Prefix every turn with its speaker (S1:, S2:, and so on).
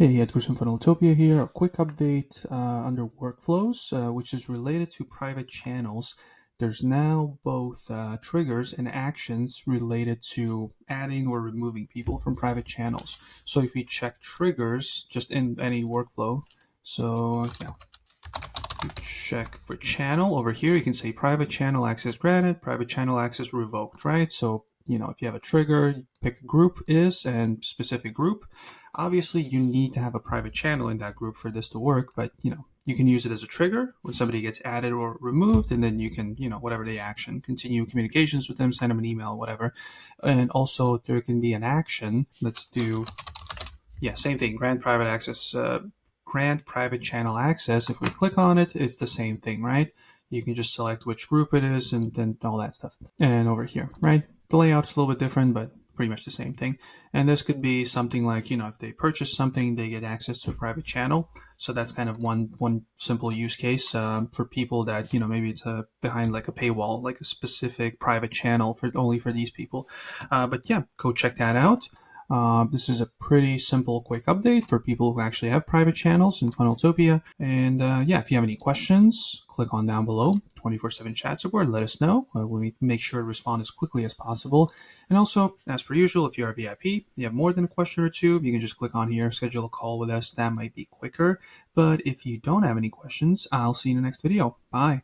S1: Hey, Edgar from Funneltopia here. A quick update under workflows, which is related to private channels. There's now both triggers and actions related to adding or removing people from private channels. So if we check triggers just in any workflow, so yeah, check for channel over here, you can say private channel access granted, private channel access revoked, right? So, if you have a trigger, you pick a group is and specific group. Obviously, you need to have a private channel in that group for this to work, but you can use it as a trigger when somebody gets added or removed, and then you can, whatever the action, continue communications with them, send them an email, whatever. And also there can be an action. Let's do, yeah, same thing, grant private channel access. If we click on it, it's the same thing, right? You can just select which group it is and then all that stuff. And over here, right? The layout's a little bit different, but pretty much the same thing. And this could be something like, if they purchase something, they get access to a private channel. So that's kind of one simple use case for people that, maybe it's behind like a paywall, like a specific private channel for only for these people. But yeah, go check that out. This is a pretty simple, quick update for people who actually have private channels in Funneltopia. And yeah, if you have any questions, click on down below, 24/7 chat support, let us know. We'll make sure to respond as quickly as possible. And also, as per usual, if you're a VIP, you have more than a question or two, you can just click on here, schedule a call with us. That might be quicker. But if you don't have any questions, I'll see you in the next video. Bye.